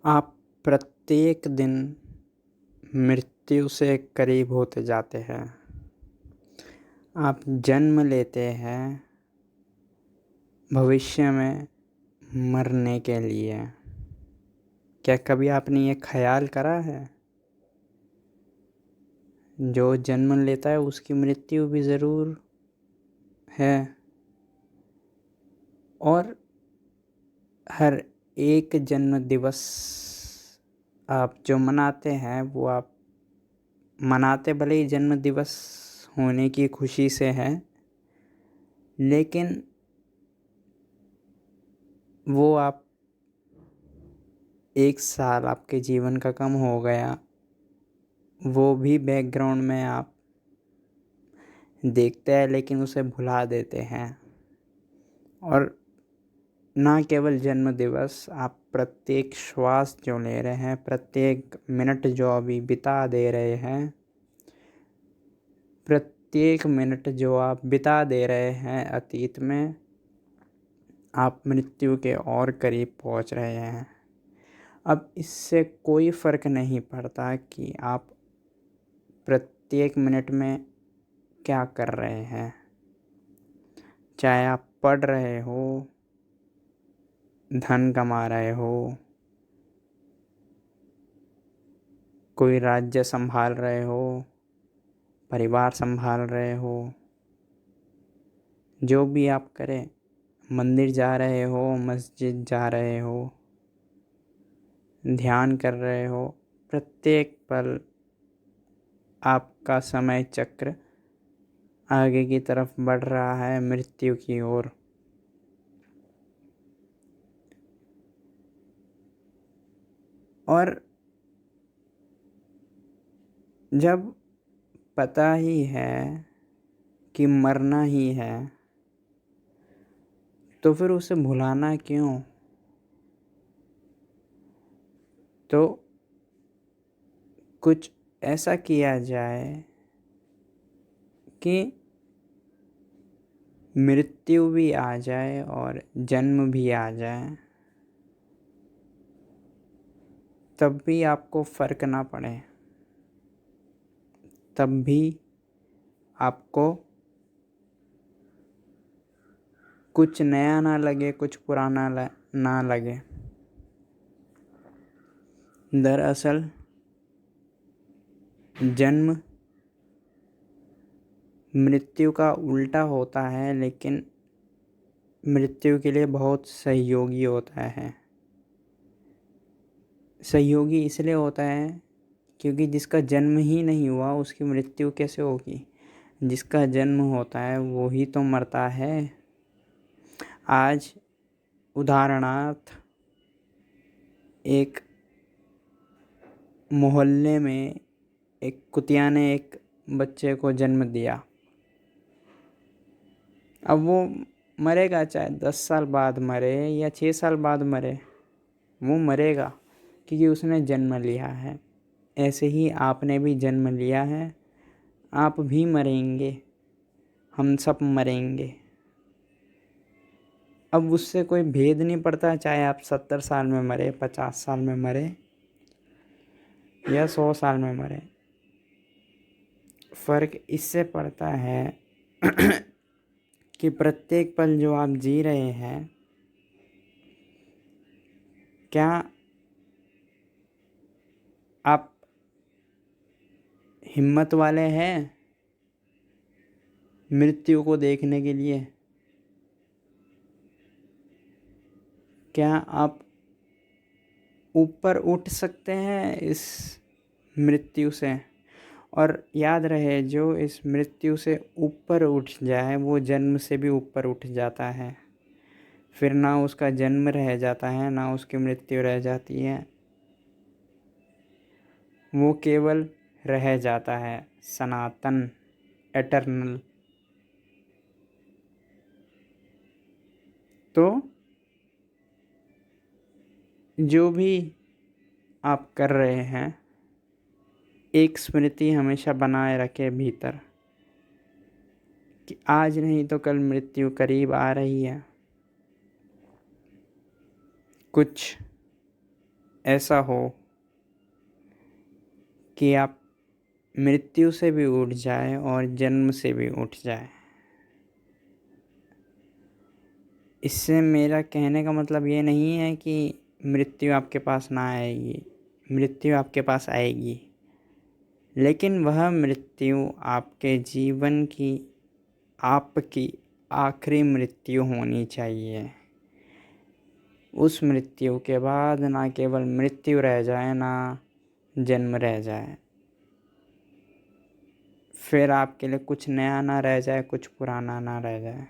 आप प्रत्येक दिन मृत्यु से करीब होते जाते हैं। आप जन्म लेते हैं भविष्य में मरने के लिए। क्या कभी आपने ये ख्याल करा है? जो जन्म लेता है उसकी मृत्यु भी ज़रूर है। और हर एक जन्म दिवस आप जो मनाते हैं वो आप मनाते भले ही जन्म दिवस होने की खुशी से है, लेकिन वो आप एक साल आपके जीवन का कम हो गया, वो भी बैकग्राउंड में आप देखते हैं लेकिन उसे भुला देते हैं। और ना केवल जन्म दिवस, आप प्रत्येक श्वास जो ले रहे हैं, प्रत्येक मिनट जो अभी बिता दे रहे हैं, प्रत्येक मिनट जो आप बिता दे रहे हैं अतीत में, आप मृत्यु के और करीब पहुंच रहे हैं। अब इससे कोई फ़र्क नहीं पड़ता कि आप प्रत्येक मिनट में क्या कर रहे हैं। चाहे आप पढ़ रहे हो, धन कमा रहे हो, कोई राज्य संभाल रहे हो, परिवार संभाल रहे हो, जो भी आप करें, मंदिर जा रहे हो, मस्जिद जा रहे हो, ध्यान कर रहे हो, प्रत्येक पल आपका समय चक्र आगे की तरफ बढ़ रहा है, मृत्यु की ओर। और जब पता ही है कि मरना ही है, तो फिर उसे भुलाना क्यों? तो कुछ ऐसा किया जाए कि मृत्यु भी आ जाए और जन्म भी आ जाए, तब भी आपको फ़र्क ना पड़े, तब भी आपको कुछ नया ना लगे, कुछ पुराना ना लगे। दरअसल जन्म मृत्यु का उल्टा होता है, लेकिन मृत्यु के लिए बहुत सहयोगी होता है। सहयोगी इसलिए होता है क्योंकि जिसका जन्म ही नहीं हुआ उसकी मृत्यु कैसे होगी? जिसका जन्म होता है वो ही तो मरता है। आज उदाहरणार्थ, एक मोहल्ले में एक कुतिया ने एक बच्चे को जन्म दिया। अब वो मरेगा, चाहे 10 साल बाद मरे या 6 साल बाद मरे, वो मरेगा क्योंकि उसने जन्म लिया है। ऐसे ही आपने भी जन्म लिया है, आप भी मरेंगे, हम सब मरेंगे। अब उससे कोई भेद नहीं पड़ता, चाहे आप 70 साल में मरे, 50 साल में मरे या 100 साल में मरे। फ़र्क इससे पड़ता है कि प्रत्येक पल जो आप जी रहे हैं, क्या आप हिम्मत वाले हैं मृत्यु को देखने के लिए? क्या आप ऊपर उठ सकते हैं इस मृत्यु से? और याद रहे, जो इस मृत्यु से ऊपर उठ जाए वो जन्म से भी ऊपर उठ जाता है। फिर ना उसका जन्म रह जाता है, ना उसकी मृत्यु रह जाती है, वो केवल रह जाता है, सनातन, एटर्नल। तो जो भी आप कर रहे हैं, एक स्मृति हमेशा बनाए रखे भीतर कि आज नहीं तो कल मृत्यु करीब आ रही है। कुछ ऐसा हो कि आप मृत्यु से भी उठ जाए और जन्म से भी उठ जाए। इससे मेरा कहने का मतलब ये नहीं है कि मृत्यु आपके पास ना आएगी, मृत्यु आपके पास आएगी, लेकिन वह मृत्यु आपके जीवन की, आपकी आखिरी मृत्यु होनी चाहिए। उस मृत्यु के बाद ना केवल मृत्यु रह जाए, ना जन्म रह जाए। फिर आपके लिए कुछ नया ना रह जाए, कुछ पुराना ना रह जाए।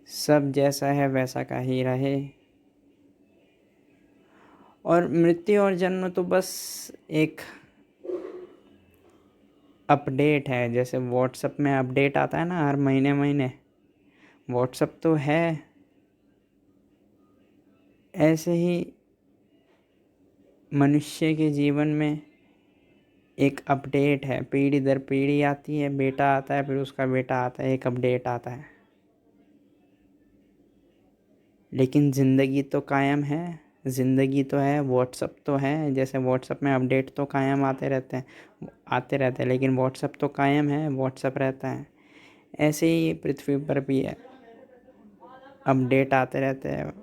सब जैसा है वैसा का ही रहे। और मृत्यु और जन्म तो बस एक अपडेट है। जैसे व्हाट्सएप में अपडेट आता है ना हर महीने महीने, व्हाट्सएप तो है, ऐसे ही मनुष्य के जीवन में एक अपडेट है। पीढ़ी दर पीढ़ी आती है, बेटा आता है, फिर उसका बेटा आता है, एक अपडेट आता है। लेकिन ज़िंदगी तो कायम है, ज़िंदगी तो है, व्हाट्सएप तो है। जैसे व्हाट्सएप में अपडेट तो कायम आते रहते हैं, लेकिन व्हाट्सएप तो कायम है, व्हाट्सएप रहता है। ऐसे ही पृथ्वी पर भी है, अपडेट आते रहते हैं,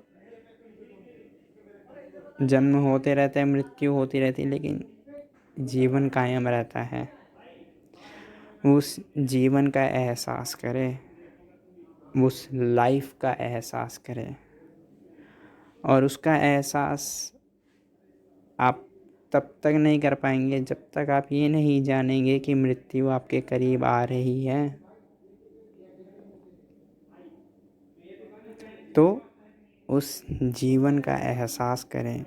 जन्म होते रहते हैं, मृत्यु होती रहती है, लेकिन जीवन कायम रहता है। उस जीवन का एहसास करें, उस लाइफ का एहसास करें। और उसका एहसास आप तब तक नहीं कर पाएंगे जब तक आप ये नहीं जानेंगे कि मृत्यु आपके करीब आ रही है। तो उस जीवन का एहसास करें।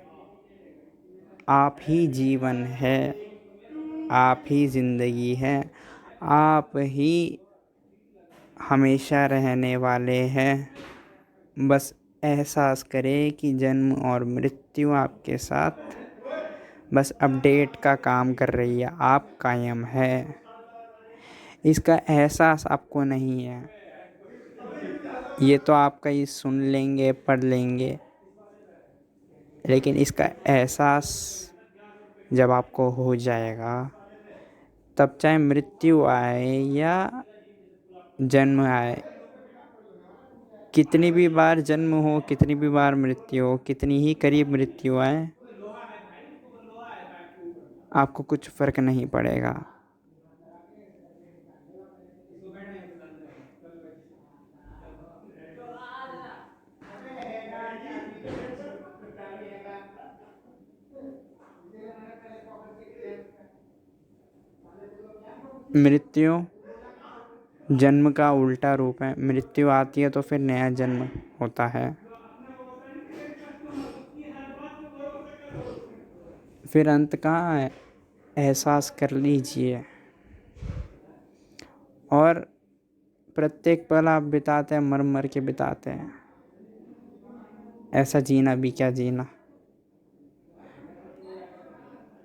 आप ही जीवन है, आप ही ज़िंदगी है, आप ही हमेशा रहने वाले हैं। बस एहसास करें कि जन्म और मृत्यु आपके साथ बस अपडेट का काम कर रही है, आप कायम है। इसका एहसास आपको नहीं है। ये तो आप कहीं सुन लेंगे, पढ़ लेंगे, लेकिन इसका एहसास जब आपको हो जाएगा, तब चाहे मृत्यु आए या जन्म आए, कितनी भी बार जन्म हो, कितनी भी बार मृत्यु हो, कितनी ही करीब मृत्यु आए, आपको कुछ फ़र्क नहीं पड़ेगा। मृत्यु जन्म का उल्टा रूप है। मृत्यु आती है तो फिर नया जन्म होता है। फिर अंत कहाँ है, एहसास कर लीजिए। और प्रत्येक पल आप बिताते हैं, मर मर के बिताते हैं। ऐसा जीना भी क्या जीना।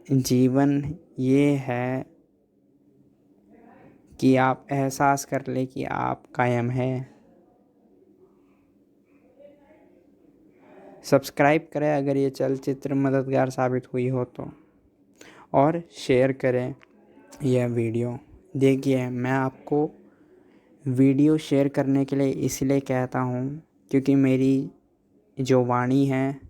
जीवन ये है कि आप एहसास कर ले कि आप कायम है। सब्सक्राइब करें अगर ये चलचित्र मददगार साबित हुई हो तो, और शेयर करें यह वीडियो। देखिए, मैं आपको वीडियो शेयर करने के लिए इसलिए कहता हूँ क्योंकि मेरी जो वाणी है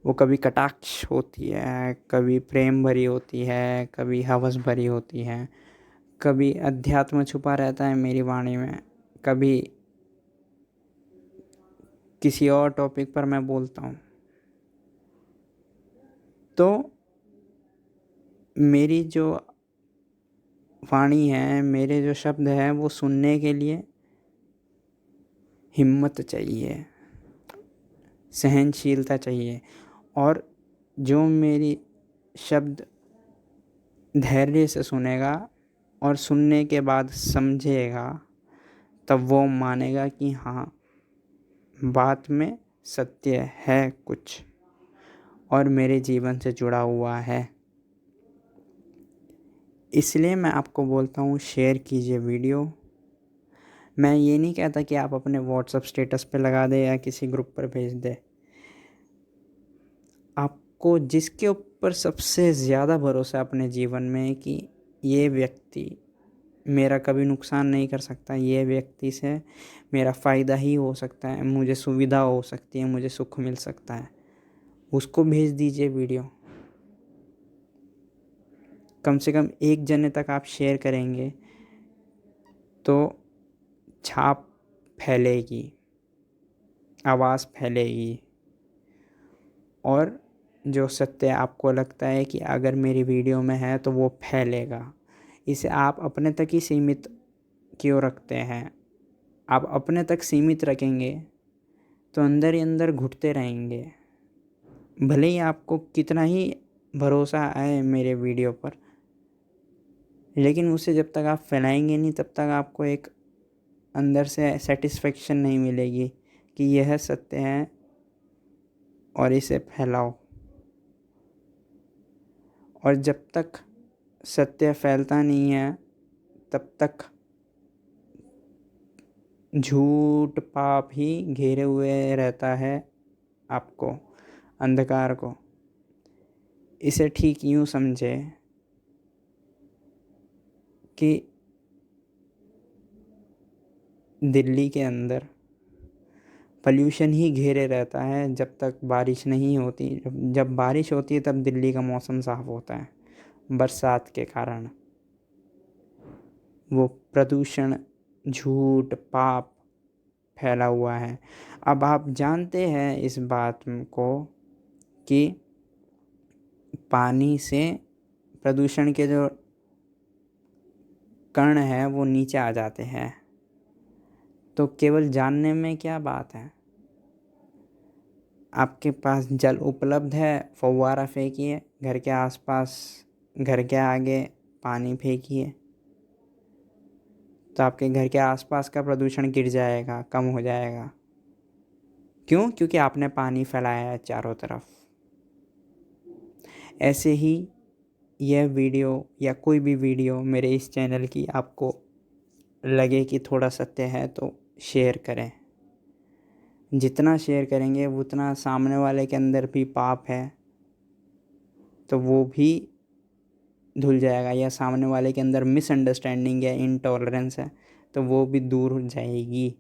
वो कभी कटाक्ष होती है, कभी प्रेम भरी होती है, कभी हवस भरी होती है, कभी अध्यात्म छुपा रहता है मेरी वाणी में, कभी किसी और टॉपिक पर मैं बोलता हूँ। तो मेरी जो वाणी है, मेरे जो शब्द हैं, वो सुनने के लिए हिम्मत चाहिए, सहनशीलता चाहिए। और जो मेरी शब्द धैर्य से सुनेगा और सुनने के बाद समझेगा, तब वो मानेगा कि हाँ, बात में सत्य है कुछ और मेरे जीवन से जुड़ा हुआ है। इसलिए मैं आपको बोलता हूँ, शेयर कीजिए वीडियो। मैं ये नहीं कहता कि आप अपने व्हाट्सएप स्टेटस पे लगा दें या किसी ग्रुप पर भेज दें। आप आपको जिसके ऊपर सबसे ज़्यादा भरोसा है अपने जीवन में कि ये व्यक्ति मेरा कभी नुकसान नहीं कर सकता, ये व्यक्ति से मेरा फ़ायदा ही हो सकता है, मुझे सुविधा हो सकती है, मुझे सुख मिल सकता है, उसको भेज दीजिए वीडियो। कम से कम एक जने तक आप शेयर करेंगे तो छाप फैलेगी, आवाज़ फैलेगी। और जो सत्य आपको लगता है कि अगर मेरी वीडियो में है तो वो फैलेगा, इसे आप अपने तक ही सीमित क्यों रखते हैं? आप अपने तक सीमित रखेंगे तो अंदर ही अंदर घुटते रहेंगे। भले ही आपको कितना ही भरोसा आए मेरे वीडियो पर, लेकिन उसे जब तक आप फैलाएंगे नहीं तब तक आपको एक अंदर से सेटिस्फेक्शन नहीं मिलेगी कि यह सत्य है और इसे फैलाओ। और जब तक सत्य फैलता नहीं है तब तक झूठ पाप ही घेरे हुए रहता है आपको, अंधकार को। इसे ठीक यूँ समझे कि दिल्ली के अंदर पॉल्यूशन ही घेरे रहता है जब तक बारिश नहीं होती। जब बारिश होती है तब दिल्ली का मौसम साफ़ होता है, बरसात के कारण। वो प्रदूषण, झूठ, पाप फैला हुआ है। अब आप जानते हैं इस बात को कि पानी से प्रदूषण के जो कण हैं वो नीचे आ जाते हैं, तो केवल जानने में क्या बात है। आपके पास जल उपलब्ध है, फव्वारा फेंकिए घर के आसपास, घर के आगे पानी फेंकिए, तो आपके घर के आसपास का प्रदूषण गिर जाएगा, कम हो जाएगा। क्यों? क्योंकि आपने पानी फैलाया है चारों तरफ। ऐसे ही यह वीडियो या कोई भी वीडियो मेरे इस चैनल की आपको लगे कि थोड़ा सत्य है तो शेयर करें। जितना शेयर करेंगे उतना सामने वाले के अंदर भी पाप है तो वो भी धुल जाएगा, या सामने वाले के अंदर मिसअंडरस्टैंडिंग या इनटॉलरेंस है तो वो भी दूर हो जाएगी।